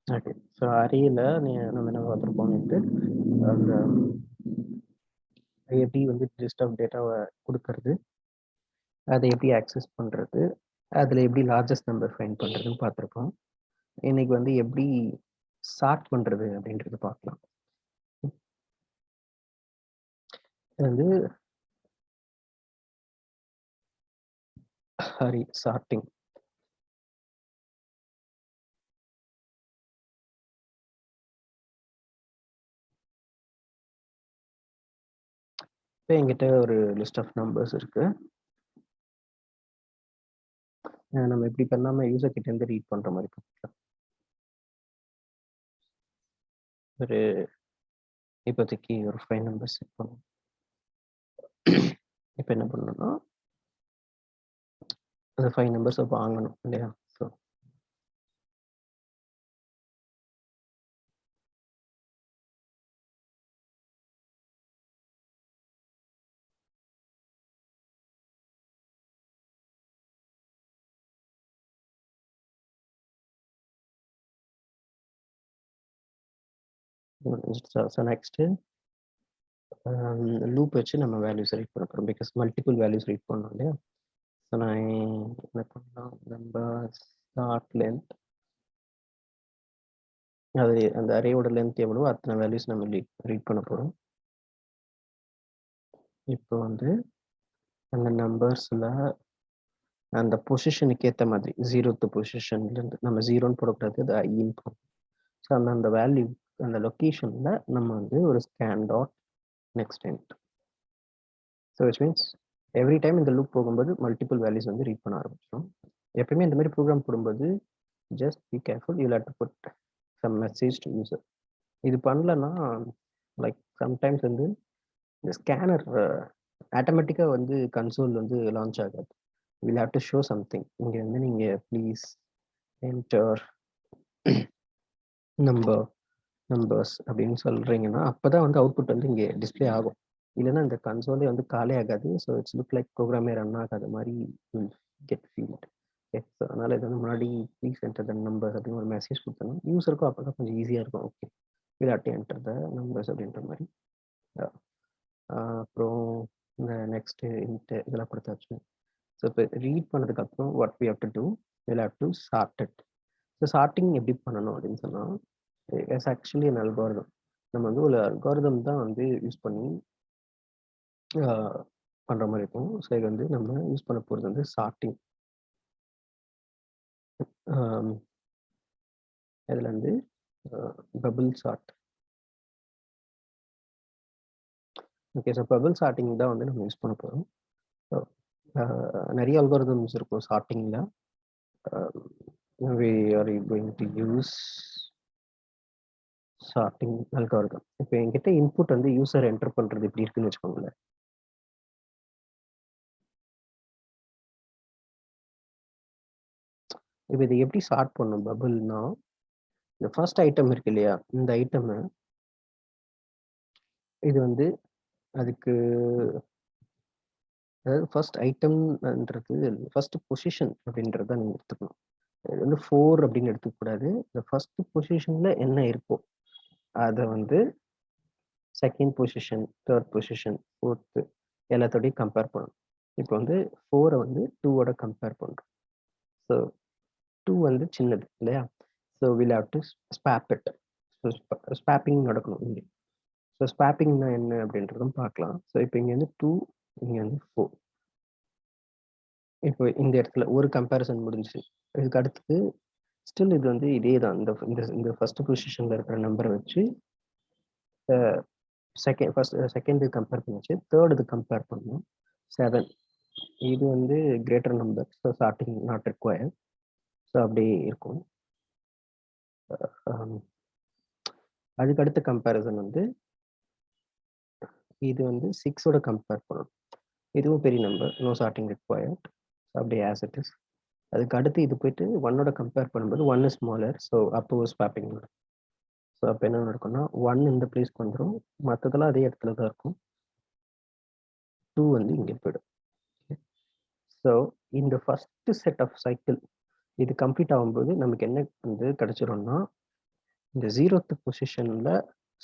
Okay. So அரேல நம்ம என்ன பார்த்துருப்போம்ட்டு அந்த எப்படி வந்து லிஸ்ட் ஆஃப் டேட்டாவை கொடுக்கறது, அதை எப்படி ஆக்சஸ் பண்ணுறது, அதில் எப்படி லார்ஜஸ்ட் நம்பர் ஃபைண்ட் பண்ணுறதுன்னு பார்த்துருக்கோம். இன்னைக்கு வந்து எப்படி சார்ட் பண்ணுறது அப்படின்றது பார்க்கலாம். இது வந்து சார்ட்டிங். இப்போ என்கிட்ட ஒரு லிஸ்ட் ஆஃப் நம்பர்ஸ் இருக்கு. நம்ம எப்படி பண்ணாமல் யூசர் கிட்ட இருந்து ரீட் பண்ணுற மாதிரி பார்க்கலாம். ஒரு இப்போதைக்கு ஒரு 5 நம்பர்ஸ் செட் பண்ணுவோம். இப்போ என்ன பண்ணணும்னா அந்த 5 நம்பர்ஸை வாங்கணும் இல்லையா? ஸோ நெக்ஸ்ட்டு லூப் வச்சு நம்ம வேல்யூஸ் ரீட் பண்ண போகிறோம். பிகாஸ் மல்டிபிள் வேல்யூஸ் ரீட் பண்ணோம் இல்லையா? ஸோ நான் என்ன பண்ணலாம், நம்பர் ஸ்டார்ட் லென்த், அது அந்த அரேயோட லென்த் எவ்வளோ அத்தனை வேல்யூஸ் நம்ம ரீட் பண்ண போகிறோம். இப்போ வந்து அந்த நம்பர்ஸில் அந்த பொசிஷனுக்கு ஏற்ற மாதிரி 0th பொசிஷன்லேருந்து நம்ம 0ன்னு போடக்கூடாது, அது ஐன்னு போடணும். ஸோ அந்த வேல்யூ அந்த லொக்கேஷனில் நம்ம வந்து ஒரு scan dot next int. So which means every time இந்த லூப் போகும்போது மல்டிபிள் வேல்யூஸ் வந்து ரீட் பண்ண ஆரம்பிச்சிடும். எப்பயுமே இந்த மாதிரி ப்ரோக்ராம் போடும்போது just be careful, you have to put some message to user. இது பண்ணலன்னா லைக் சம்டைம்ஸ் வந்து இந்த ஸ்கேனர் ஆட்டோமேட்டிக்காக வந்து கன்சோல் வந்து லான்ச் ஆகாது. Will have to show something. இங்கே வந்து நீங்கள் ப்ளீஸ் என்டர் நம்பர்ஸ் அப்படின்னு சொல்கிறீங்கன்னா அப்போ தான் வந்து அவுட்புட் வந்து இங்கே டிஸ்பிளே ஆகும். இல்லைன்னா இந்த கன்சோலே வந்து காலே ஆகாது. ஸோ இட்ஸ் லுக் லைக் ப்ரோக்ராமே ரன் ஆகாத மாதிரி கெட் ஃபீல். ஓகே, ஸோ அதனால் இது வந்து முன்னாடி ப்ளீஸ் என்டர் த நம்பர்ஸ் அப்படின்னு ஒரு மெசேஜ் கொடுத்தோம்னா யூஸருக்கும் அப்போ தான் கொஞ்சம் ஈஸியாக இருக்கும். ஓகே, இல்லாட்டி என்டர் த நம்பர்ஸ் அப்படின்ற மாதிரி. அப்புறம் இந்த நெக்ஸ்ட்டு இதெல்லாம் கொடுத்தாச்சு. ஸோ இப்போ ரீட் பண்ணதுக்கப்புறம் what we have to do, will have to sort it. So sorting எப்படி பண்ணணும் அப்படின்னு சொன்னால் இட்ஸ் ஆக்சுவலி an algorithm. நம்ம வந்து ஒரு அல்காரிதம் தான் வந்து யூஸ் பண்ணி பண்ணுற மாதிரி இருக்கும். ஸோ இது வந்து நம்ம யூஸ் பண்ண போகிறது வந்து சார்ட்டிங். இதில் வந்து bubble sort. Okay, so bubble sorting தான் வந்து நம்ம யூஸ் பண்ண போகிறோம். ஸோ நிறைய அல்காரிதம்ஸ் இருக்கும் சார்ட்டிங்கில். we are going to use sorting algorithm. இப்போ என்கிட்ட இன்புட் வந்து யூசர் என்டர் பண்ணுறது எப்படி இருக்குன்னு வச்சுக்கோங்களேன். இப்போ இது எப்படி சார்ட் பண்ணும் பபிள்னா, இந்த ஃபர்ஸ்ட் ஐட்டம் இருக்கு இல்லையா, இந்த ஐட்டம் இது வந்து அதுக்கு அதாவது ஃபர்ஸ்ட் ஐட்டம்ன்றது ஃபர்ஸ்ட் பொசிஷன் அப்படின்றத நீங்கள் எடுத்துக்கணும். இது வந்து 4 அப்படின்னு எடுத்துக்கூடாது. இந்த ஃபர்ஸ்ட் பொசிஷனில் என்ன இருக்கோ அதை வந்து second position, third position, fourth எல்லாத்தோடையும் கம்பேர் பண்ணணும். இப்போ வந்து 4 வந்து 2ஓட கம்பேர் பண்ணுறோம். ஸோ 2 வந்து சின்னது இல்லையா? So will have to swap it. So swapping நடக்கணும் இங்கே. ஸோ ஸ்பாப்பிங்னா என்ன அப்படின்றதும் பார்க்கலாம். ஸோ இப்போ இங்கே வந்து 2, இங்கே வந்து 4. இப்போ இந்த இடத்துல ஒரு கம்பேரிசன் முடிஞ்சிச்சு. இதுக்கு அடுத்தது ஸ்டில் இது வந்து இதே தான். இந்த ஃபர்ஸ்ட் பொசிஷனில் இருக்கிற நம்பரை வச்சு செகண்ட் கம்பேர் பண்ணிச்சு, தேர்ட் இது கம்பேர் பண்ணணும் 7. இது வந்து greater number, so sorting not required. So அப்படியே இருக்கும். அதுக்கு அடுத்த கம்பேரிசன் வந்து இது வந்து 6ஓட கம்பேர் பண்ணணும். இதுவும் பெரிய number, no sorting required. So அப்படியே ஆஸ் இட் இஸ். அதுக்கு அடுத்து இது போயிட்டு 1ஓட கம்பேர் பண்ணும்போது 1 இஸ் ஸ்மாலர், ஸோ அப்போ ஸ்வாப்பிங் நடக்கும். ஸோ அப்போ என்ன நடக்கும்னா 1 இந்த பிளேஸ்க்கு வந்துடும், மற்றதெல்லாம் அதே இடத்துல தான் இருக்கும். 2 வந்து இங்கே போயிடும். ஸோ இந்த ஃபர்ஸ்ட் செட் ஆஃப் சைக்கிள் இது கம்ப்ளீட் ஆகும்போது நமக்கு என்ன வந்து கிடைச்சிரும்னா இந்த 0th பொசிஷன்ல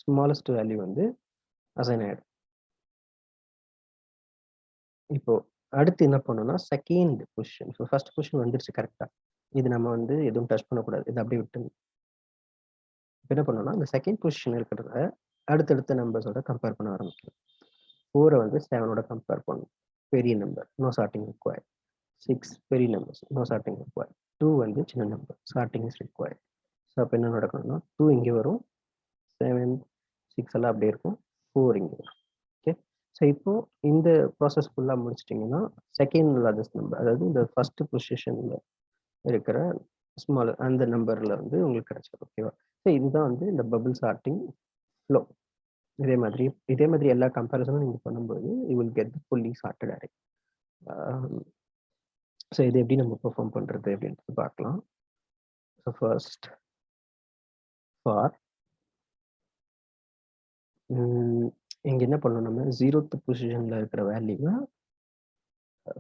ஸ்மாலஸ்ட் வேல்யூ வந்து அசைன் ஆயிடும். இப்போ அடுத்து என்ன பண்ணணும்னா second position. So first position வந்துருச்சு கரெக்ட்டா. இது நம்ம வந்து எதுவும் டச் பண்ணக்கூடாது. இத அப்படியே விட்டுறணும். இப்ப என்ன பண்ணணும்னா, இந்த செகண்ட் பொசிஷன் இருக்கிறத அடுத்தடுத்த நம்பர்ஸோட கம்பேர் பண்ண ஆரம்பிக்கணும். 4 வந்து 7ஓட கம்பேர் பண்ணணும். பெரிய நம்பர். No sorting required. 6 பெரிய நம்பர்ஸ். No sorting required. 2 வந்து சின்ன number. Sorting is required. So அப்ப என்ன நடக்கணும்னா 2 இங்க வரும். 7, 6 எல்லாம் அப்படியே இருக்கும். 4 இங்க வரும். ஓகே. ஸோ இப்போ இந்த ப்ராசஸ் ஃபுல்லா முடிச்சிட்டீங்கன்னா, செகண்ட் லார்ஜஸ்ட் நம்பர் அதாவது இந்த ஃபர்ஸ்ட் பொசிஷன்ல இருக்கிற ஸ்மால் அந்த நம்பர்ல வந்து உங்களுக்கு கிடைச்சிடும். ஓகேவா? ஸோ இதுதான் வந்து இந்த பபிள் சார்ட்டிங் ஃப்ளோ. இதே மாதிரி எல்லா கம்பேரிசனும் நீங்க பண்ணும்போது you will get the fully sorted array. So இது எப்படி நம்ம பெர்ஃபார்ம் பண்றது அப்படின்றது பார்க்கலாம். ஸோ ஃபர்ஸ்ட் ஃபார் இங்க என்ன பண்ணணும் நம்ம 0th பொசிஷன்ல இருக்கிற வேல்யூவை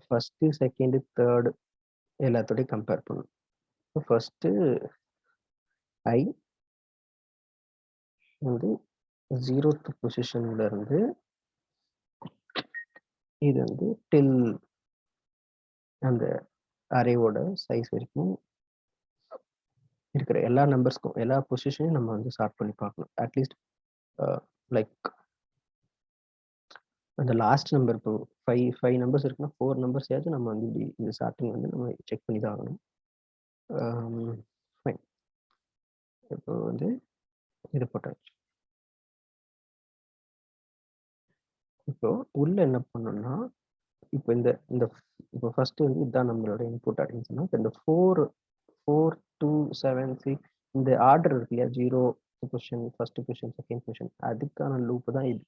ஃபர்ஸ்ட், செகண்ட், தேர்ட் எல்லாத்தோடய கம்பேர் பண்ணணும். ஃபர்ஸ்ட் ஐ வந்து 0th பொசிஷன்ல இருந்து இது வந்து டில் அந்த அரேவோட சைஸ் வரைக்கும் இருக்கிற எல்லா நம்பர்ஸ்க்கும் எல்லா பொசிஷனையும் நம்ம வந்து சார்ட் பண்ணி பார்க்கணும். அட்லீஸ்ட் லைக் அந்த லாஸ்ட் நம்பர் இப்போ 5 நம்பர்ஸ் இருக்குன்னா 4 நம்பர்ஸையாச்சும் நம்ம வந்து இப்படி இந்த சார்ட்டிங் வந்து நம்ம செக் பண்ணி தான் ஆகணும். ஃபைன். இப்போ வந்து இது போட்டாச்சு. இப்போ உள்ள என்ன பண்ணணும்னா இப்போ இந்த இந்த இப்போ ஃபர்ஸ்ட் வந்து இதுதான் நம்மளோட இன்புட் அப்படின்னு சொன்னா இந்த 4, 2, 7, 6 இந்த ஆர்டர் இருக்கு இல்லையா 0 position, first position, second position அதுக்கான லூப் தான் இது.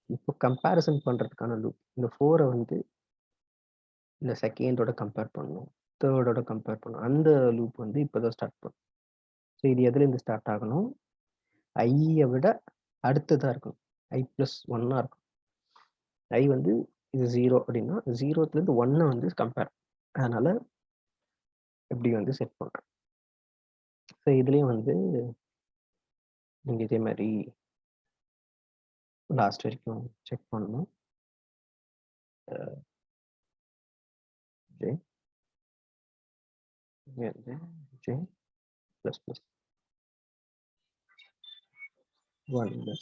இப்போ கம்பேரிசன் பண்றதுக்கான லூப். இந்த 4 வந்து இந்த செகண்டோட கம்பேர் பண்ணணும், தேர்டோட கம்பேர் பண்ணணும். அந்த லூப் வந்து இப்போதான் ஸ்டார்ட் பண்ணும். ஸோ இது எதுலேருந்து ஸ்டார்ட் ஆகணும்? ஐயை விட அடுத்ததாக இருக்கணும். i+1 இருக்கும். ஐ வந்து இது 0 அப்படின்னா 0த்துலேருந்து 1 வந்து கம்பேர். அதனால எப்படி வந்து செட் பண்ணுறேன். ஸோ இதுலேயும் வந்து நீங்கள் இதே மாதிரி லாஸ்ட் வரைக்கும் செக் பண்ணணும். J J plus plus 1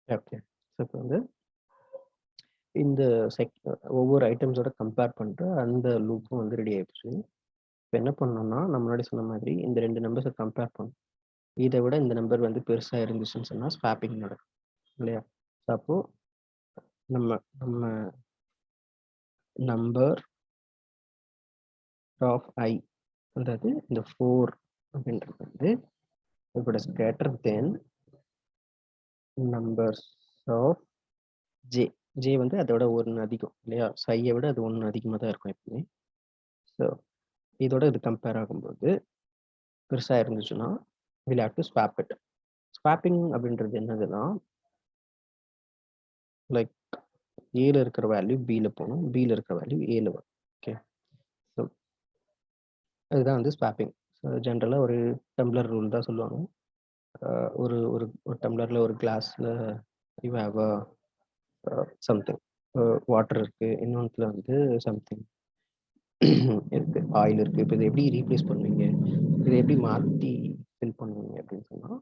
okay. So இப்போ வந்து இந்த ஒவ்வொரு ஐட்டம்ஸோட கம்பேர் பண்ணுற அந்த லூப்பும் வந்து ரெடி ஆயிடுச்சு. இப்போ என்ன பண்ணணும்னா நம்ம முன்னாடி சொன்ன மாதிரி இந்த 2 நம்பர்ஸை கம்பேர் பண்ணணும். இதை விட இந்த நம்பர் வந்து பெருசாக இருந்துச்சுன்னு சொன்னால் ஸ்வாப்பிங் நடக்கும் இல்லையா? ஸோ அப்போ நம்ம நம்ம நம்பர் ஆஃப் ஐ அதாவது இந்த 4 அப்படின்றது வந்து இப்போ is greater than numbers of J. J வந்து அதோட 1 அதிகம் இல்லையா? ஸோ ஐயை விட அது 1 அதிகமாக தான் இருக்கும் எப்பவுமே. ஸோ இதோட இது கம்பேர் ஆகும்போது பெருசாக இருந்துச்சுன்னா will have to swap it. Swapping அப்படின்றது என்னதுன்னா லைக் ஏல இருக்கிற வேல்யூ பியில் போகணும், பியில் இருக்கிற வேல்யூ ஏல வரும். ஓகே. ஸோ அதுதான் வந்து ஸ்வாப்பிங். ஸோ ஜென்ரலாக ஒரு டம்ளர் ரூல் தான் சொல்லுவாங்க. ஒரு ஒரு ஒரு டம்ளரில் ஒரு கிளாஸில் யூ ஹேவ் சம்திங் வாட்டர் இருக்குது, இன்னொன்றுல வந்து சம்திங் இருக்கு, ஆயில் இருக்குது. இப்போ இதை எப்படி ரீப்ளேஸ் பண்ணுவீங்க, இதை எப்படி மாற்றி ஃபில் பண்ணுவீங்க அப்படின்னு சொன்னால்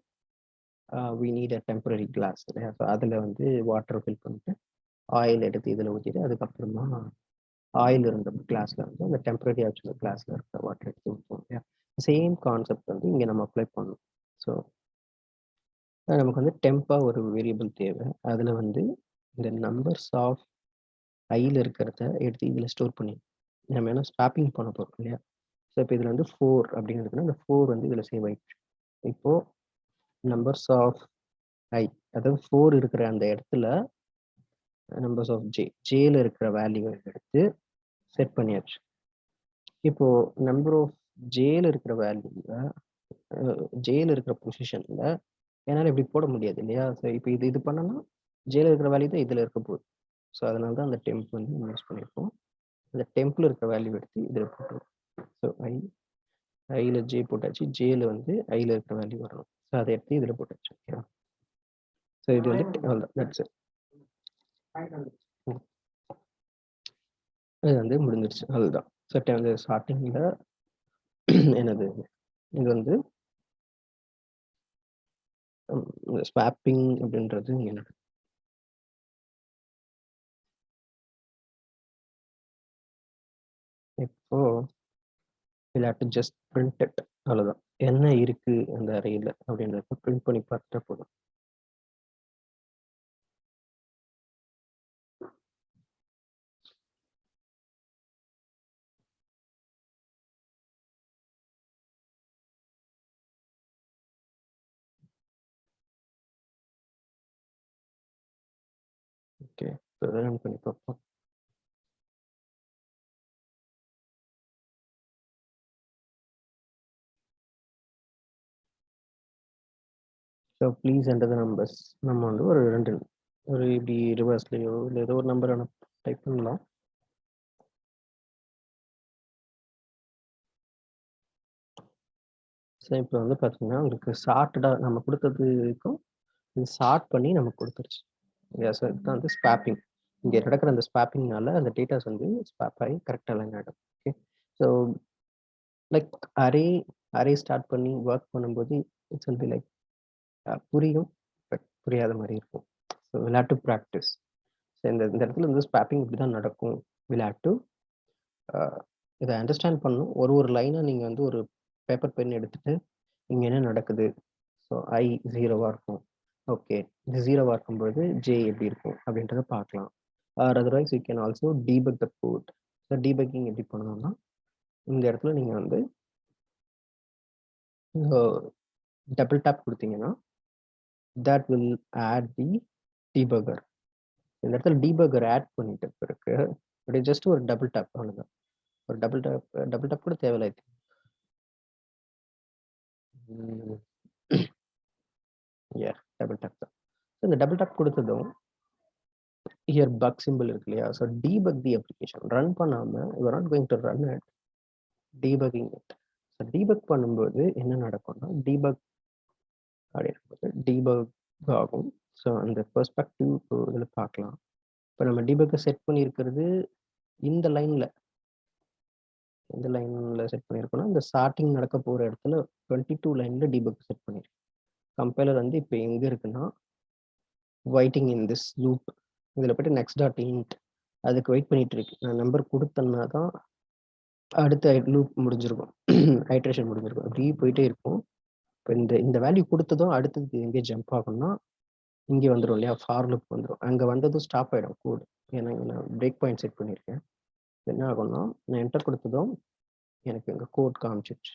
we need a temporary glass இல்லையா? ஸோ அதில் வந்து வாட்டரை ஃபில் பண்ணிட்டு ஆயில் எடுத்து இதில் ஊற்றிட்டு அதுக்கப்புறமா ஆயில் இருந்த கிளாஸில் வந்து அந்த டெம்பரரி ஆச்சுள்ள கிளாஸில் இருக்கிற வாட்டர் எடுத்து ஊற்றுவோம் இல்லையா? சேம் கான்செப்ட் வந்து இங்கே நம்ம அப்ளை பண்ணணும். ஸோ நமக்கு வந்து டெம்பாக ஒரு வேரியபிள் தேவை. அதில் வந்து இந்த நம்பர்ஸ் ஆஃப் ஐயில் இருக்கிறத எடுத்து இதில் ஸ்டோர் பண்ணி நம்ம என்ன ஸ்வாப்பிங் பண்ண போகிறோம் இல்லையா? ஸோ இப்போ இதில் வந்து 4 அப்படிங்கிறதுனா இந்த 4 வந்து இதில் சேவ் ஆயிடுச்சு. இப்போது நம்பர்ஸ் ஆஃப் ஐ அதாவது 4 இருக்கிற அந்த இடத்துல நம்பர்ஸ் ஆஃப் ஜேல இருக்கிற வேல்யூவை எடுத்து செட் பண்ணியாச்சு. இப்போ நம்பர் ஆஃப் ஜேல இருக்கிற வேல்யூல ஜேல இருக்கிற பொசிஷன்ல என்னால் இப்படி போட முடியாது இல்லையா? ஸோ இப்போ இது பண்ணனா ஜேல இருக்கிற வேல்யூ தான் இதில் இருக்க போகுது. ஸோ அதனால தான் அந்த டெம்ப் வந்து யூஸ் பண்ணியிருக்கோம். அந்த டெம்பில் இருக்கிற வேல்யூ எடுத்து இதில் போட்டுருவோம். ஸோ ஐல ஜே போட்டாச்சு. ஜேல வந்து ஐல இருக்கிற வேல்யூ வரணும். ஸோ அதை எடுத்து இதில் போட்டாச்சு. ஓகேவா? ஸோ இது வந்து அவ்வளோதான், தட்ஸ் இட். இது வந்து முடிஞ்சிருச்சு, அதுதான். ஸோ வந்து ஸ்டார்டிங்கில் என்னது இது வந்து ஸ்வாப்பிங் அப்படின்றது என்னது? இப்போ we'll have to just print it, அவ்வளோதான். என்ன இருக்கு அந்த அறையில் அப்படின்றத பிரிண்ட் பண்ணி பார்த்தா போதும். ஓகே, ரன் பண்ணி பார்ப்போம். So please enter the numbers. நம்ம வந்து ஒரு இப்படி ரிவர்ஸ்லையோ இல்லை ஏதோ ஒரு நம்பரை டைப் பண்ணலாம். ஸோ இப்போ வந்து பார்த்தீங்கன்னா உங்களுக்கு ஷார்ட்டடாக நம்ம கொடுத்ததுக்கும் இது ஷார்ட் பண்ணி நமக்கு கொடுத்துருச்சு. ஸோ இதுதான் வந்து ஸ்வாப்பிங். இங்கே நடக்கிற அந்த ஸ்வாப்பிங்னால அந்த டேட்டாஸ் வந்து ஸ்வாப் ஆகி கரெக்டாக லைன் ஆகிடும். Okay, so like array start பண்ணி ஒர்க் பண்ணும்போது இட்ஸ் வில் பி லைக் புரியும், பட் புரியாத மாதிரி இருக்கும். So will have to practice. So இந்த இடத்துல வந்து ஸ்வாப்பிங் இப்படி தான் நடக்கும். வில் ஹேவ் டு இதை அண்டர்ஸ்டாண்ட் பண்ணணும். ஒரு லைனாக நீங்கள் வந்து ஒரு பேப்பர் பென் எடுத்துகிட்டு இங்கே என்ன நடக்குது, ஸோ ஐ 0வா இருக்கும். ஓகே, இது 0வா இருக்கும்போது ஜே எப்படி இருக்கும் அப்படின்றத பார்க்கலாம். Or otherwise you can also debug the code. So debugging எப்படி பண்ணணும்னா இந்த இடத்துல நீங்கள் வந்து டபுள் டேப் கொடுத்தீங்கன்னா that will add the debugger. இந்த இடத்துல டீபகர் ஆட் பண்ணிட்டு பிறகு அப்படியே ஜஸ்ட் ஒரு டபுள் டேப், அவ்வளோதான். ஒரு டபுள் டேப் கூட தேவையில்லை. டபுள் டேப் தான். இந்த டபுள் டேப் கொடுத்ததும் ஹியர் பக் சிம்பிள் இருக்கு இல்லையா? So debug the application run பண்ணாமல் you are not going to run it, debugging it. So debug பண்ணும்போது என்ன நடக்கும்னா டீபக் அப்படின்றது டீபக் ஆகும். ஸோ அந்த பெர்ஸ்பெக்டிவ் இதில் பார்க்கலாம். இப்போ நம்ம டீபக்கை செட் பண்ணியிருக்கிறது இந்த லைனில் செட் பண்ணியிருக்கோம்னா இந்த ஸ்டார்டிங் நடக்க போகிற இடத்துல 22 லைனில் டீபக் செட் பண்ணியிருக்கோம். கம்பைலர் வந்து இப்போ எங்கே இருக்குன்னா வெயிட்டிங் இன் திஸ் லூப். இதில் போய்ட்டு நெக்ஸ்ட் டாட் இன்ட் அதுக்கு வெயிட் பண்ணிட்டு இருக்கு. நான் நம்பர் கொடுத்தேன்னா தான் அடுத்த லூப் முடிஞ்சிருக்கும், ஐட்ரேஷன் முடிஞ்சிருக்கும். அப்படி போயிட்டே இருக்கும். இப்போ இந்த வேல்யூ கொடுத்ததும் அடுத்தது எங்கே ஜம்ப் ஆகும்னா இங்கே வந்துடும் இல்லையா? ஃபார் லூப் வந்துடும். அங்கே வந்ததும் ஸ்டாப் ஆகிடும் கோடு. ஏன்னா நான் பிரேக் பாயிண்ட் செட் பண்ணியிருக்கேன். என்ன ஆகும்னா நான் என்டர் கொடுத்ததும் எனக்கு இங்கே கோட் காமிச்சிருச்சு.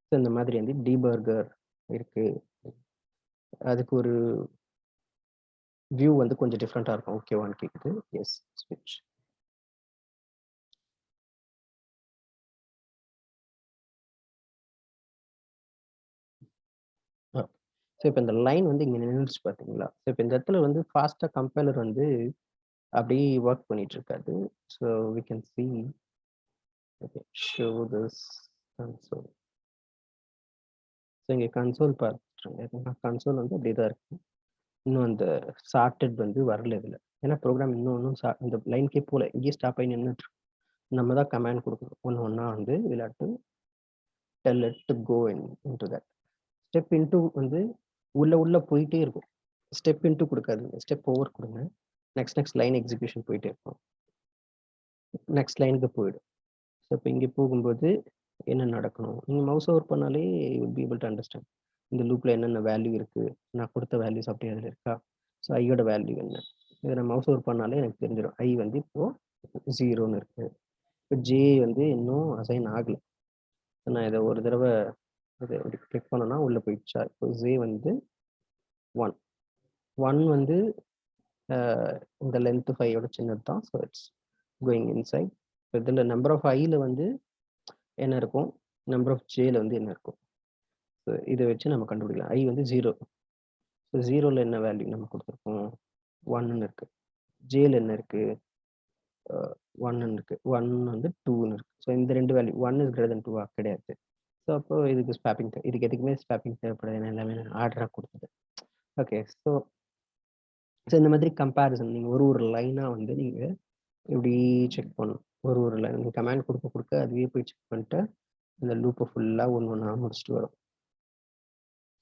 ஸோ இந்த மாதிரி வந்து டீபர்கர் இருக்கு. அதுக்கு ஒரு வியூ வந்து கொஞ்சம் டிஃப்ரெண்ட்டாக இருக்கும். ஓகேவான்னு கேட்குது. எஸ், ஸ்விட்ச். ஸோ இப்போ இந்த லைன் வந்து இங்கே நின்றுச்சு பார்த்தீங்களா? ஸோ இப்போ இந்த இடத்துல வந்து ஃபாஸ்ட்டாக கம்பைலர் வந்து அப்படியே ஒர்க் பண்ணிட்டு இருக்காது. So we can see, okay, show this console. So இங்கே கன்சோல் பார்த்துருங்க. கன்சோல் வந்து அப்படியே தான் இருக்கு. இன்னும் அந்த சார்ட்டட் வந்து வரல இதில். ஏன்னா ப்ரோக்ராம் இன்னும் இந்த லைனுக்கே போகல, இங்கேயே ஸ்டாப் ஆகி நின்றுட்டு. நம்ம தான் கமாண்ட் கொடுக்கணும் ஒன்று ஒன்றா வந்து விளையாட்டு tell it to go into that. Step into வந்து உள்ள போயிட்டே இருக்கும். ஸ்டெப் இன்டூ கொடுக்காதீங்க, ஸ்டெப் ஓவர் கொடுங்க. நெக்ஸ்ட் லைன் எக்ஸிக்யூஷன் போயிட்டே இருக்கும். நெக்ஸ்ட் லைனுக்கு போயிடும். ஸோ இப்போ இங்கே போகும்போது என்ன நடக்கணும், நீங்கள் மவுஸ் ஓவர் பண்ணாலே you will be able to understand இந்த லூப்பில் என்னென்ன வேல்யூ இருக்குது, நான் கொடுத்த வேல்யூஸ் அப்படியே அதில் இருக்கா, ஸோ ஐயோட வேல்யூ என்ன, இதை நான் மவுஸ் ஓவர் பண்ணாலே எனக்கு தெரிஞ்சிடும். ஐ வந்து இப்போது 0ன்னு இருக்குது. இப்போ ஜே வந்து இன்னும் அசைன் ஆகலை. நான் இதை ஒரு தடவை இதை இப்படி கிளிக் பண்ணோன்னா உள்ளே போயிடுச்சா? இப்போ ஜே வந்து 1 வந்து இந்த லென்த் 5ஓட சின்னது தான். So it's going inside. இப்போ இதில் நம்பர் ஆஃப் ஐயில் வந்து என்ன இருக்கும், நம்பர் ஆஃப் ஜேல வந்து என்ன இருக்கும், ஸோ இதை வச்சு நம்ம கண்டுபிடிக்கலாம். ஐ வந்து 0. ஸோ 0ல் என்ன வேல்யூ நம்ம கொடுத்துருக்கோம், 1ன்னு இருக்குது. ஜேல என்ன இருக்குது, 1 இருக்கு. 1 வந்து 2ன்னு இருக்கு. ஸோ இந்த 2 வேல்யூ 1 இஸ் கிரேட்டர் தென் 2 கிடையாது. ஸோ அப்போ இதுக்கு ஸ்வாப்பிங் இதுக்கு எதுக்குமே ஸ்வாப்பிங் தேவைப்படாது. ஏன்னா எல்லாமே ஆர்டரா குடுத்தது. ஓகே. ஸோ இந்த மாதிரி கம்பேரிசன் நீங்க ஒரு லைனா வந்து நீங்க இப்படி செக் பண்ணணும். ஒரு லைன் நீங்க கமாண்ட் குடுக்க அதுவே போய் செக் பண்ணிட்டு அந்த லூப்ப ஃபுல்லா ஒண்ணா முடிச்சுட்டு வரும்.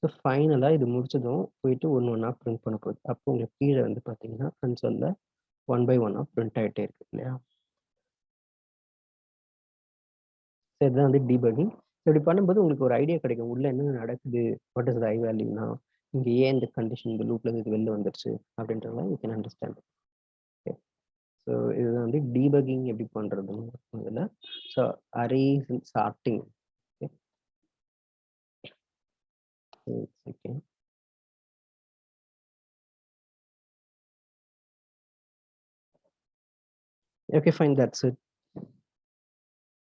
ஸோ ஃபைனலா இது முடிச்சதும் போயிட்டு ஒண்ணா பிரிண்ட் பண்ண போகுது. அப்போ உங்களுக்கு கீழ வந்து பார்த்தீங்கன்னா, கன்சோல்ல 1 பை 1 பிரிண்ட் ஆயிட்டே இருக்கு இல்லையா? ஸோ இதுதான் வந்து டீபக்கிங். இப்படி பண்ணும்போது உங்களுக்கு ஒரு ஐடியா கிடைக்கும். உள்ள என்ன நடக்குது? வாட் இஸ் த ஐ வேல்யூனா? இங்க ஏன் இந்த கண்டிஷன் இந்த லூப்ல இருந்து இது வெளில வந்துருச்சு? அப்படின்றத you can understand. Okay. So இதுதான் வந்து டீபக்கிங் எப்படி பண்றதுன்னு இதுல. So arrays and sorting. Okay. Okay. Okay, fine. That's it.